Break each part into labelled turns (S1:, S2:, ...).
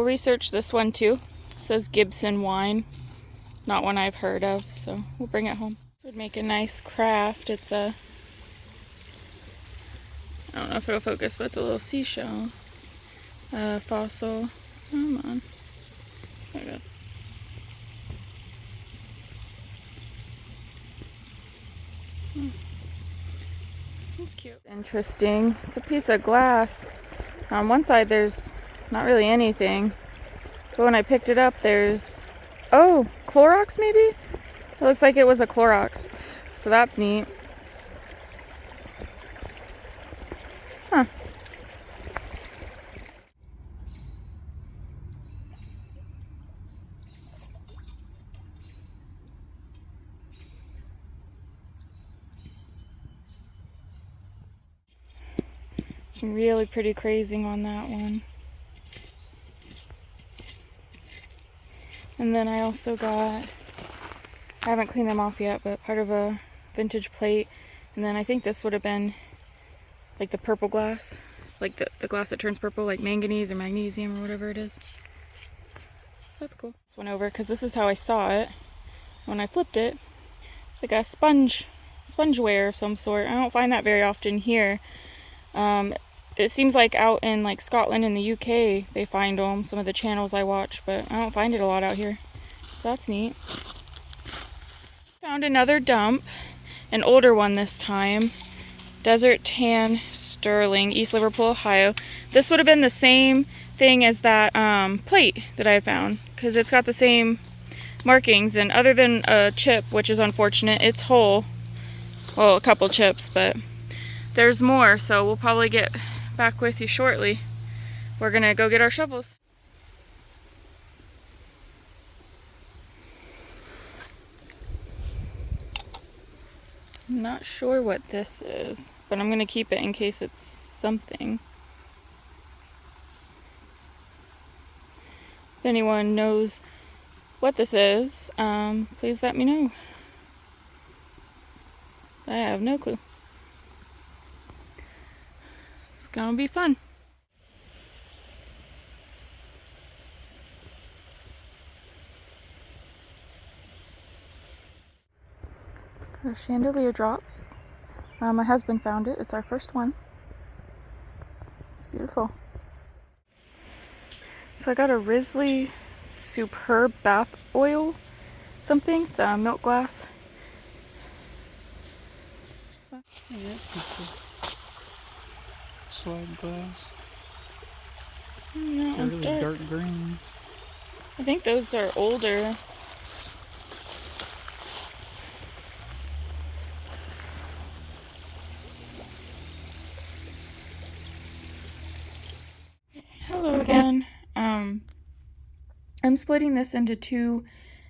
S1: research this one too. It says Gibson wine. Not one I've heard of, so we'll bring it home. This would make a nice craft. It's a, I don't know if it'll focus, but it's a little seashell. Fossil. Come on. There we go. That's cute. Interesting. It's a piece of glass. On one side there's not really anything. But when I picked it up there's, oh, Clorox maybe? It looks like it was a Clorox. So that's neat. Huh. Some really pretty crazing on that one. And then I also got, I haven't cleaned them off yet, but part of a vintage plate. And then I think this would have been like the purple glass, like the glass that turns purple, like manganese or magnesium or whatever it is. That's cool. This one over because this is how I saw it when I flipped it. It's like a spongeware of some sort. I don't find that very often here. It seems like out in like Scotland and the UK they find them, some of the channels I watch, but I don't find it a lot out here. So that's neat. Found another dump, an older one this time. Desert Tan Sterling, East Liverpool, Ohio. This would have been the same thing as that plate that I found, because it's got the same markings, and other than a chip, which is unfortunate, it's whole. Well, a couple chips, but there's more, so we'll probably get back with you shortly. We're gonna go get our shovels. I'm not sure what this is, but I'm gonna keep it in case it's something. If anyone knows what this is, please let me know. I have no clue. It's gonna be fun. A chandelier drop. My husband found it. It's our first one. It's beautiful. So I got a Risley Superb Bath Oil something. It's a milk glass.
S2: Yeah, slide glass.
S1: No,
S2: They're
S1: it's
S2: really
S1: dark.
S2: dark green.
S1: I think those are older. Hello again. I'm splitting this into two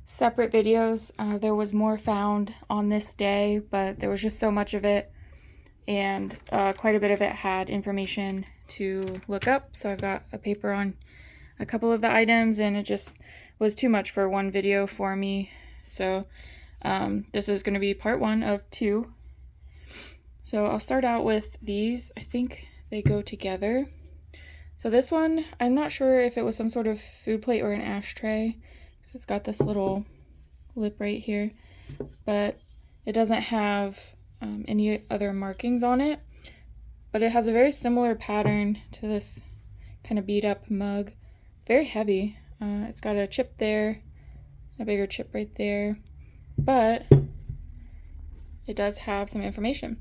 S1: separate videos. There was more found on this day, but there was just so much of it, and quite a bit of it had information to look up, so I've got a paper on a couple of the items, and it just was too much for one video for me. So this is going to be part one of two. So I'll start out with these. I think they go together. So this one, I'm not sure if it was some sort of food plate or an ashtray, because it's got this little lip right here, but it doesn't have any other markings on it, but it has a very similar pattern to this kind of beat up mug. It's very heavy. It's got a chip there, a bigger chip right there, but it does have some information.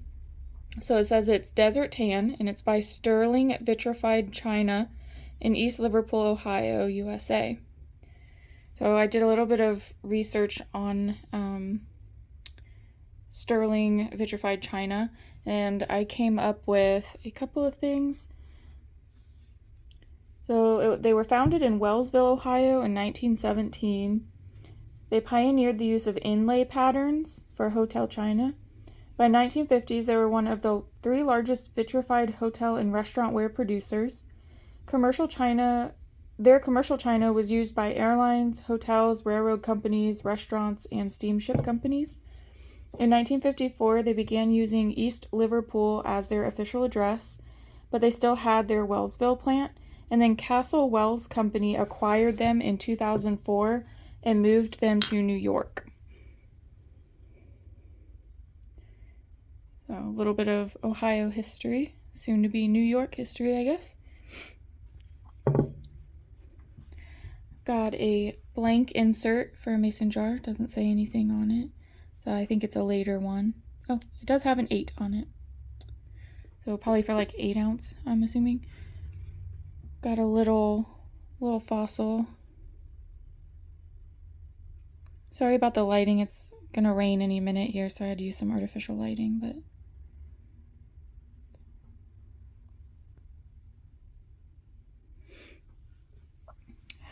S1: So it says it's Desert Tan, and it's by Sterling Vitrified China in East Liverpool, Ohio, USA. So I did a little bit of research on Sterling Vitrified China, and I came up with a couple of things. So they were founded in Wellsville, Ohio in 1917. They pioneered the use of inlay patterns for hotel china. By 1950s, they were one of the 3 largest vitrified hotel and restaurant ware producers. Their commercial china was used by airlines, hotels, railroad companies, restaurants, and steamship companies. In 1954, they began using East Liverpool as their official address, but they still had their Wellsville plant, And then Castle Wells Company acquired them in 2004 and moved them to New York. So a little bit of Ohio history, soon to be New York history, I guess. Got a blank insert for a mason jar. Doesn't say anything on it. So I think it's a later one. Oh, it does have an 8 on it. So probably for like 8 ounce, I'm assuming. Got a little fossil. Sorry about the lighting. It's gonna rain any minute here, so I had to use some artificial lighting, but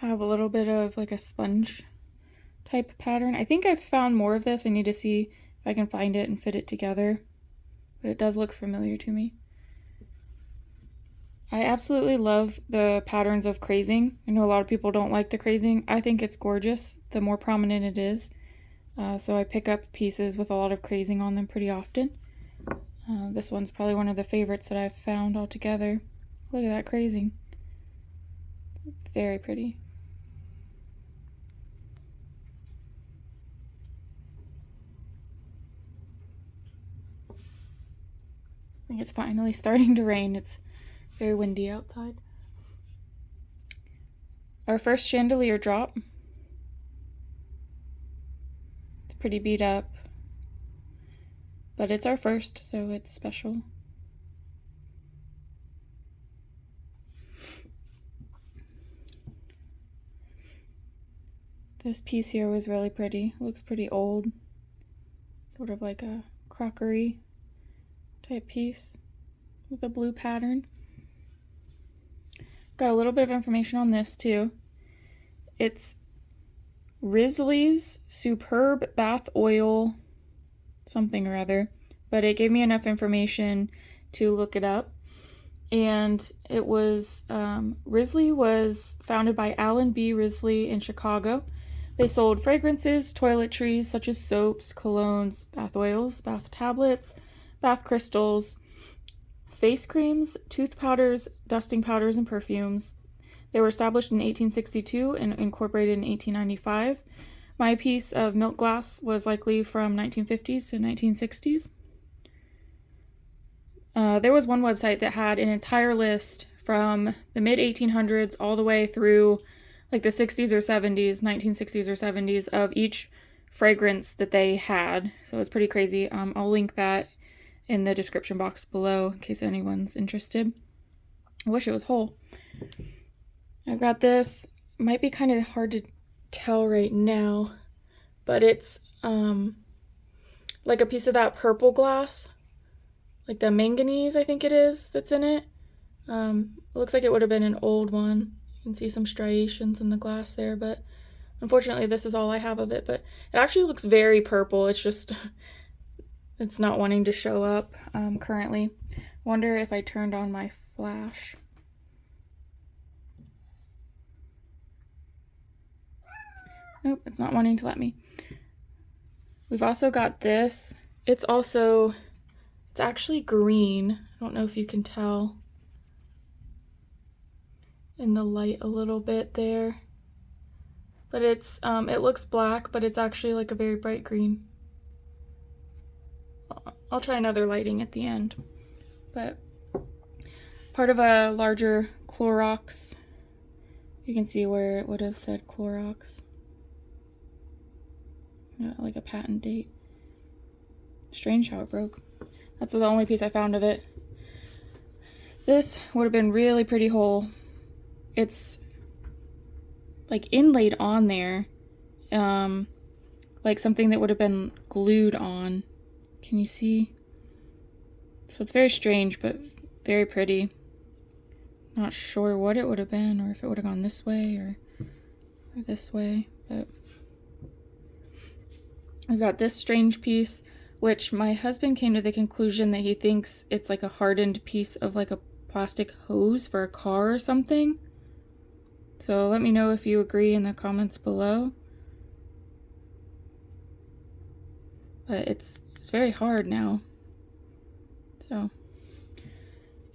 S1: have a little bit of like a sponge type pattern. I think I've found more of this. I need to see if I can find it and fit it together, but it does look familiar to me. I absolutely love the patterns of crazing. I know a lot of people don't like the crazing. I think it's gorgeous, the more prominent it is. So I pick up pieces with a lot of crazing on them pretty often. This one's probably one of the favorites that I've found altogether. Look at that crazing. Very pretty. I think it's finally starting to rain. It's very windy outside. Our first chandelier drop. It's pretty beat up, but it's our first, so it's special. This piece here was really pretty. It looks pretty old. Sort of like a crockery type piece with a blue pattern. Got a little bit of information on this too. It's Risley's Superb Bath Oil something or other, but it gave me enough information to look it up. And it was, Risley was founded by Alan B. Risley in Chicago. They sold fragrances, toiletries such as soaps, colognes, bath oils, bath tablets, bath crystals, face creams, tooth powders, dusting powders, and perfumes. They were established in 1862 and incorporated in 1895. My piece of milk glass was likely from 1950s to 1960s. There was one website that had an entire list from the mid-1800s all the way through like the 60s or 70s, 1960s or 70s of each fragrance that they had. So it's pretty crazy. I'll link that in the description box below in case anyone's interested. I wish it was whole. I've got this. Might be kind of hard to tell right now, but it's like a piece of that purple glass, like the manganese, I think it is, that's in it. It looks like it would have been an old one. You can see some striations in the glass there, but unfortunately this is all I have of it. But it actually looks very purple. It's just it's not wanting to show up currently. Wonder if I turned on my flash. Nope, it's not wanting to let me. We've also got this. It's actually green. I don't know if you can tell in the light a little bit there. But it's, it looks black, but it's actually like a very bright green. I'll try another lighting at the end. But part of a larger Clorox. You can see where it would have said Clorox. Like a patent date. Strange how it broke. That's the only piece I found of it. This would have been really pretty whole. It's like inlaid on there, like something that would have been glued on. Can you see? So it's very strange, but very pretty. Not sure what it would have been, or if it would have gone this way or this way, but I got this strange piece, which my husband came to the conclusion that he thinks it's like a hardened piece of like a plastic hose for a car or something. So let me know if you agree in the comments below. But it's very hard now. So,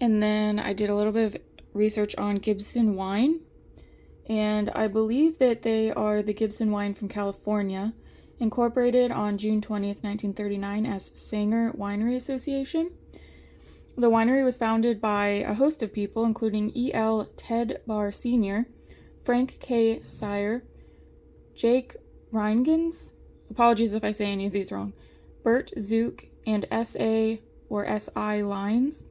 S1: and then I did a little bit of research on Gibson wine, and I believe that they are the Gibson wine from California, incorporated on June 20th, 1939 as Sanger Winery Association. The winery was founded by a host of people, including E.L. Ted Barr Sr., Frank K. Sire, Jake Reingens, apologies if I say any of these wrong, Bert Zook, and S.A. or S.I. Lines.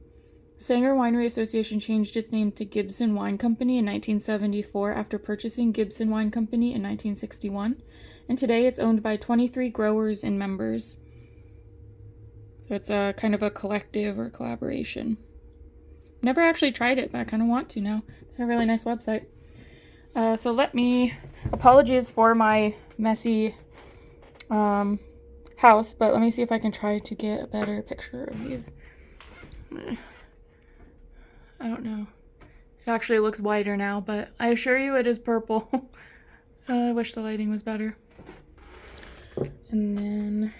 S1: Sanger Winery Association changed its name to Gibson Wine Company in 1974 after purchasing Gibson Wine Company in 1961, and today it's owned by 23 growers and members. So it's a kind of a collective or collaboration. Never actually tried it, but I kind of want to now. They had a really nice website. Apologies for my messy house, but let me see if I can try to get a better picture of these. I don't know. It actually looks whiter now, but I assure you it is purple. I wish the lighting was better. And then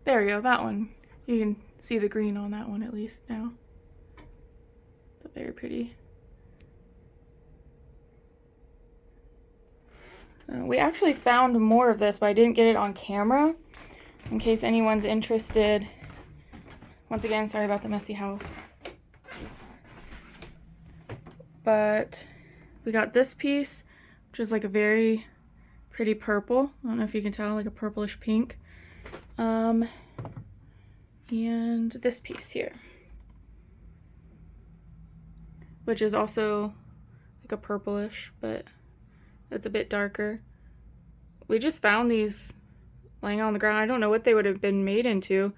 S1: there we go, that one. You can see the green on that one at least now. It's very pretty. We actually found more of this, but I didn't get it on camera. In case anyone's interested. Once again, sorry about the messy house. But we got this piece, which is like a very pretty purple. I don't know if you can tell, like a purplish pink. And this piece here, which is also like a purplish, but it's a bit darker. We just found these laying on the ground. I don't know what they would have been made into.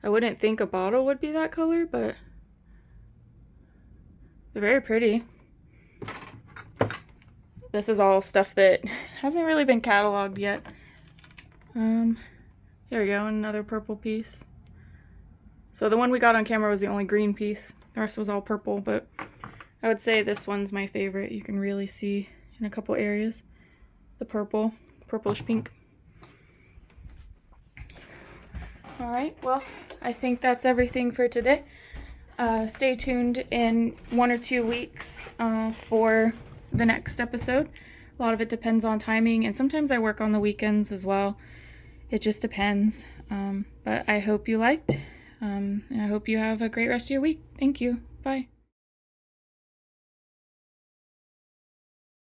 S1: I wouldn't think a bottle would be that color, but they're very pretty. This is all stuff that hasn't really been cataloged yet. Here we go, another purple piece. So the one we got on camera was the only green piece. The rest was all purple, but I would say this one's my favorite. You can really see in a couple areas the purplish pink. Alright, well, I think that's everything for today. Stay tuned in 1 or 2 weeks for the next episode. A lot of it depends on timing, and sometimes I work on the weekends as well. It just depends. But I hope you liked, and I hope you have a great rest of your week. Thank you. Bye.